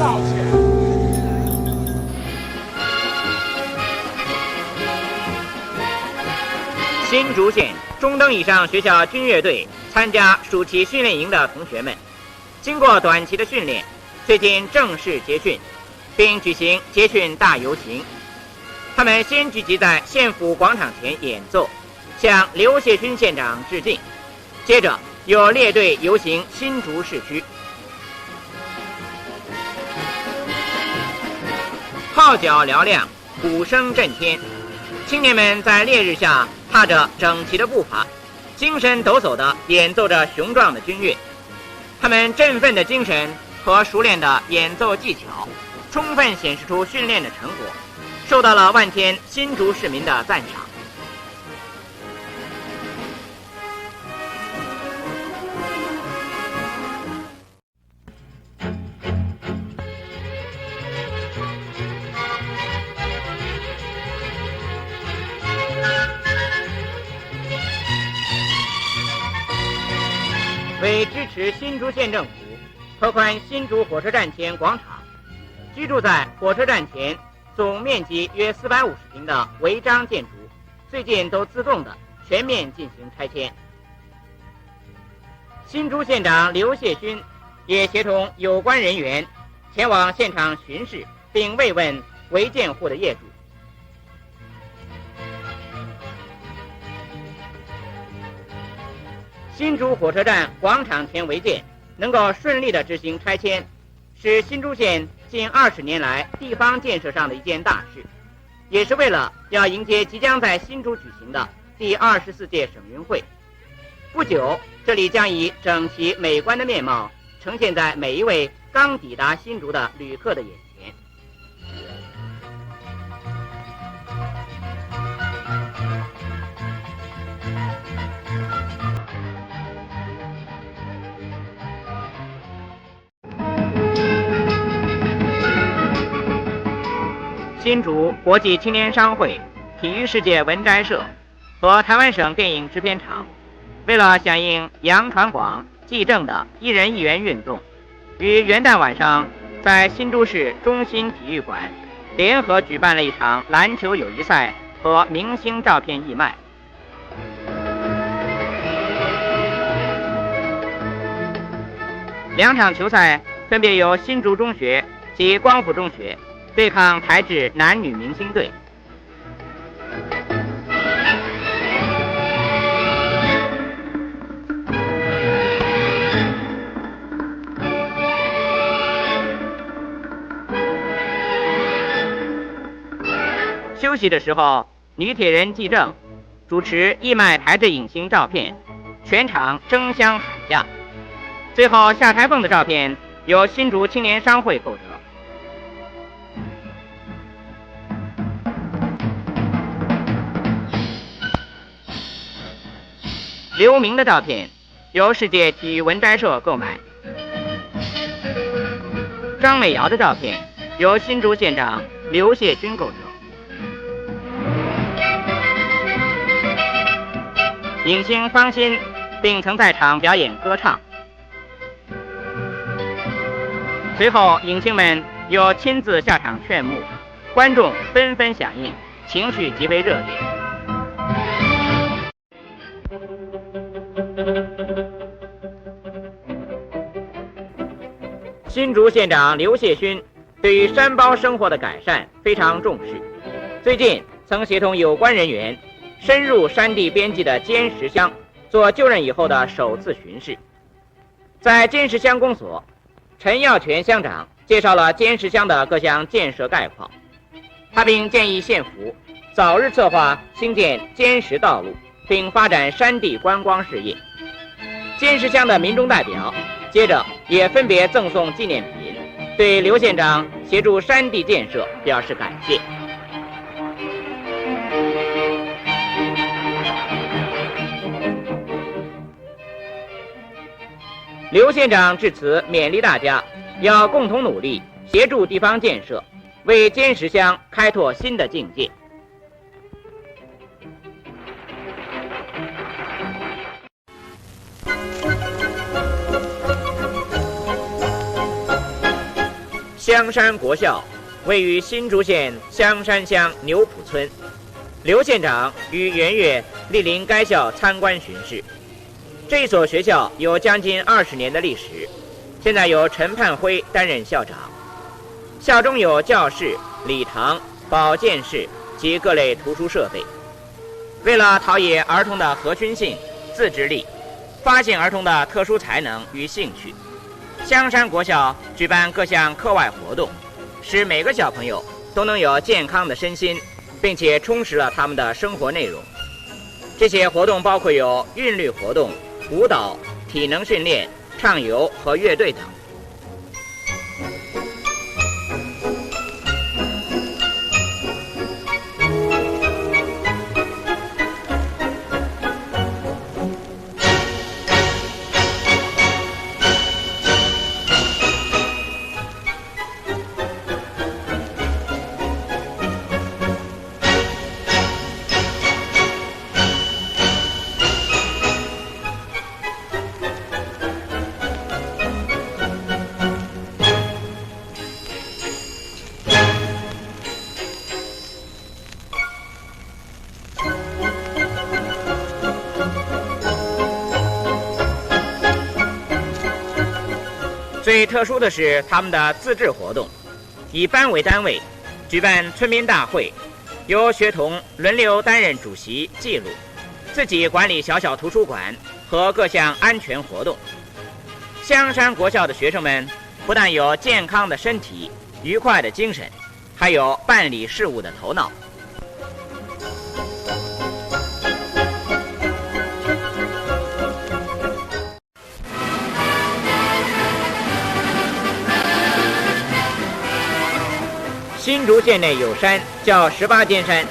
道歉。新竹县中等以上学校军乐队参加暑期训练营的同学们，经过短期的训练，最近正式结训，并举行结训大游行。他们先聚集在县府广场前演奏，向刘谢勋县长致敬，接着又列队游行新竹市区。号角嘹亮，鼓声震天，青年们在烈日下踏着整齐的步伐，精神抖擞地演奏着雄壮的军乐。他们振奋的精神和熟练的演奏技巧，充分显示出训练的成果，受到了万千新竹市民的赞赏。为支持新竹县政府拓宽新竹火车站前广场，居住在火车站前总面积约450平的违章建筑，最近都自动的全面进行拆迁。新竹县长刘谢勋也协同有关人员前往现场巡视，并慰问违建户的业主。新竹火车站广场前违建能够顺利的执行拆迁，是新竹县近20年来地方建设上的一件大事，也是为了要迎接即将在新竹举行的第24届省运会。不久，这里将以整齐美观的面貌呈现在每一位刚抵达新竹的旅客的眼前。新竹国际青年商会、体育世界文摘社和台湾省电影制片厂，为了响应杨传广、纪政的1人1元运动，于元旦晚上在新竹市中心体育馆联合举办了一场篮球友谊赛和明星照片义卖。2场球赛分别由新竹中学及光复中学对抗台制男女明星队。休息的时候，女铁人纪政主持义卖台制影星照片，全场争相喊价。最后下台凤的照片由新竹青年商会购得。刘明的照片由世界体育文摘社购买。张美瑶的照片由新竹县长刘谢勋购得。影星方心并曾在场表演歌唱。随后影星们又亲自下场劝募，观众纷纷响应，情绪极为热烈。新竹县长刘谢勋对于山包生活的改善非常重视，最近曾协同有关人员深入山地边际的尖石乡，做就任以后的首次巡视。在尖石乡公所，陈耀全乡长介绍了尖石乡的各项建设概况，他并建议县府早日策划兴建尖石道路，并发展山地观光事业。尖石乡的民众代表接着也分别赠送纪念品，对刘县长协助山地建设表示感谢。刘县长致辞勉励大家要共同努力，协助地方建设，为尖石乡开拓新的境界。香山国校位于新竹县香山乡牛埔村，刘县长于元月莅临该校参观巡视。这所学校有将近20年的历史，现在由陈盼辉担任校长。校中有教室、礼堂、保健室及各类图书设备。为了陶冶儿童的合群性、自制力，发现儿童的特殊才能与兴趣，香山国校举办各项课外活动，使每个小朋友都能有健康的身心，并且充实了他们的生活内容。这些活动包括有韵律活动、舞蹈、体能训练、畅游和乐队等。最特殊的是他们的自治活动，以班为单位举办村民大会，由学童轮流担任主席记录，自己管理小小图书馆和各项安全活动。香山国校的学生们不但有健康的身体、愉快的精神，还有办理事务的头脑。新竹县内有山叫18尖山，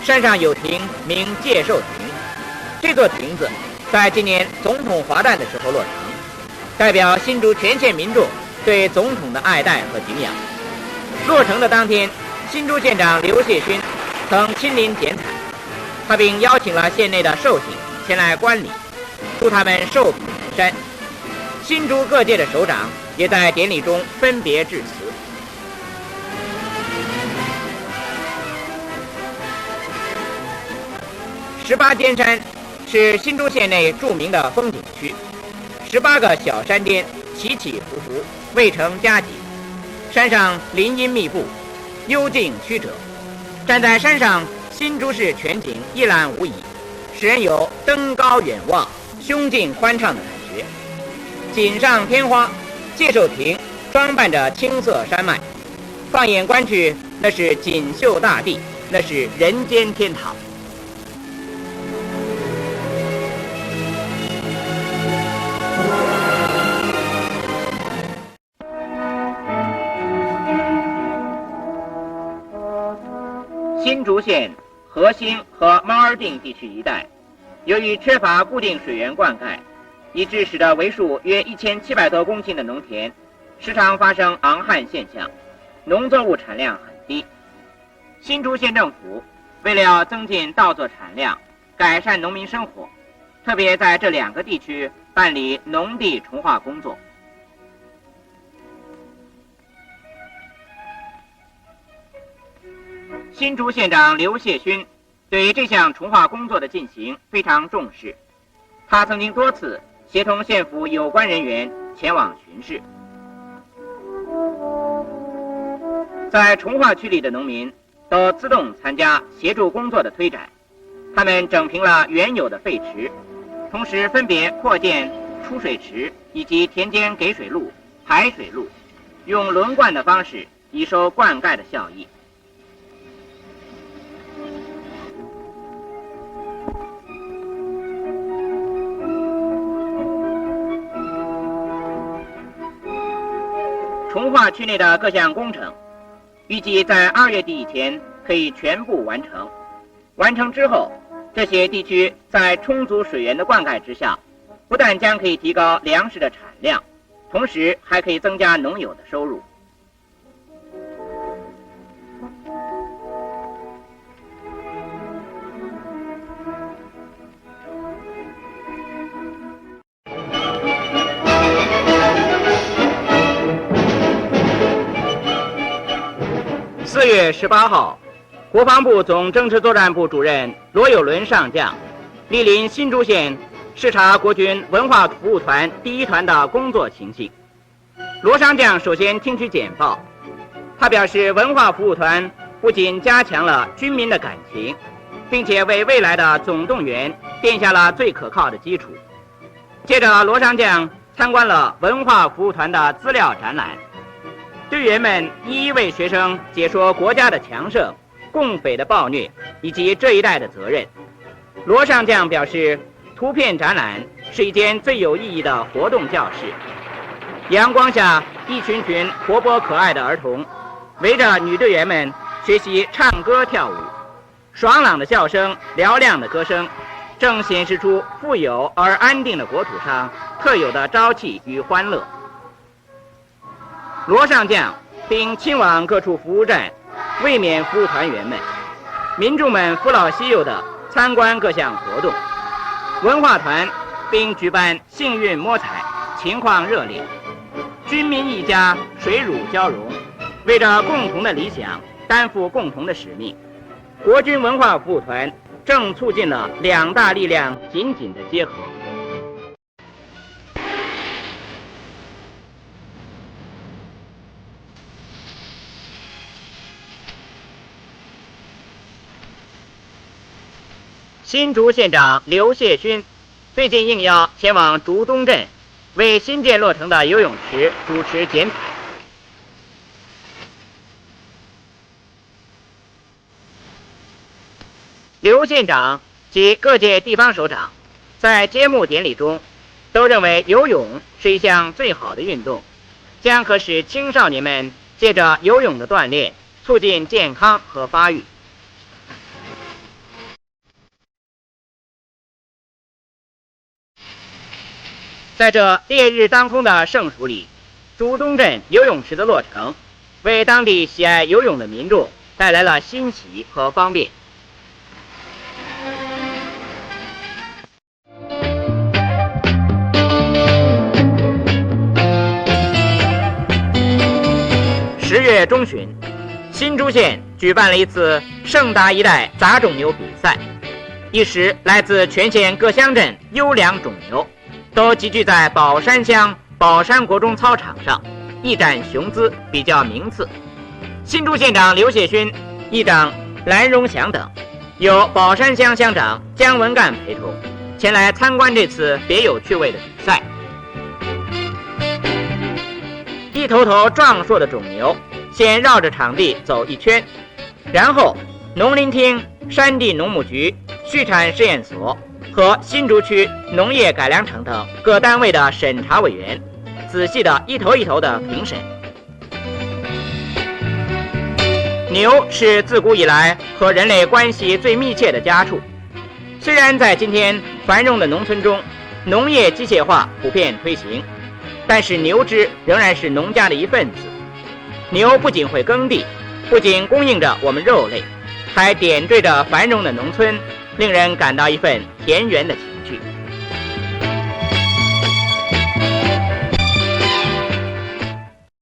山上有亭名介寿亭。这座亭子在今年总统华诞的时候落成，代表新竹全县民众对总统的爱戴和敬仰。落成的当天，新竹县长刘谢勋曾亲临剪彩，他并邀请了县内的寿星前来观礼，祝他们寿比南山。新竹各界的首长也在典礼中分别致辞。18尖山是新竹县内著名的风景区，18个小山巅起起伏伏，未成佳景。山上林荫密布，幽静曲折，站在山上，新竹市全景一览无遗，使人有登高远望、胸襟宽敞的感觉。锦上添花，介寿亭装扮着青色山脉，放眼观去，那是锦绣大地，那是人间天堂。新竹县河兴和猫儿定地区一带，由于缺乏固定水源灌溉，以致使得为数约1700多公顷的农田时常发生昂旱现象，农作物产量很低。新竹县政府为了要增进稻作产量，改善农民生活，特别在这2个地区办理农地重划工作。新竹县长刘谢勋对这项重划工作的进行非常重视，他曾经多次协同县府有关人员前往巡视。在重划区里的农民都自动参加协助工作的推展，他们整平了原有的废池，同时分别扩建出水池以及田间给水路、排水路，用轮灌的方式以收灌溉的效益。重划区内的各项工程，预计在2月底以前可以全部完成。完成之后，这些地区在充足水源的灌溉之下，不但将可以提高粮食的产量，同时还可以增加农友的收入。月18号，国防部总政治作战部主任罗友伦上将莅临新竹县视察国军文化服务团第1团的工作情形。罗上将首先听取简报，他表示，文化服务团不仅加强了军民的感情，并且为未来的总动员奠下了最可靠的基础。接着，罗上将参观了文化服务团的资料展览，队员们一一为学生解说国家的强盛、共匪的暴虐以及这一代的责任。罗上将表示，图片展览是一间最有意义的活动教室。阳光下，一群群活泼可爱的儿童围着女队员们学习唱歌跳舞，爽朗的笑声、嘹亮的歌声正显示出富有而安定的国土上特有的朝气与欢乐。罗上将并亲往各处服务站慰勉服务团员们，民众们父老西幼的参观各项活动。文化团并举办幸运摸彩，情况热烈。军民一家，水乳交融，为着共同的理想担负共同的使命。国军文化服务团正促进了2大力量紧紧的结合。新竹县长刘谢勋最近应邀前往竹东镇，为新建落成的游泳池主持剪彩。刘县长及各界地方首长在揭幕典礼中都认为游泳是一项最好的运动，将可使青少年们借着游泳的锻炼促进健康和发育。在这烈日当空的盛暑里，竹东镇游泳池的落成，为当地喜爱游泳的民众带来了欣喜和方便。10月中旬，新竹县举办了一次盛大一代杂种牛比赛，一时来自全县各乡镇优良种牛都集聚在宝山乡宝山国中操场上，一展雄姿，比较名次。新竹县长刘谢勋、议长蓝荣祥等，由宝山乡乡长姜文干陪同，前来参观这次别有趣味的比赛。一头头壮硕的种牛先绕着场地走一圈，然后农林厅、山地农牧局、畜产试验所和新竹区农业改良场等各单位的审查委员仔细的一头一头的评审。牛是自古以来和人类关系最密切的家畜，虽然在今天繁荣的农村中，农业机械化普遍推行，但是牛只仍然是农家的一份子。牛不仅会耕地，不仅供应着我们肉类，还点缀着繁荣的农村，令人感到一份田园的情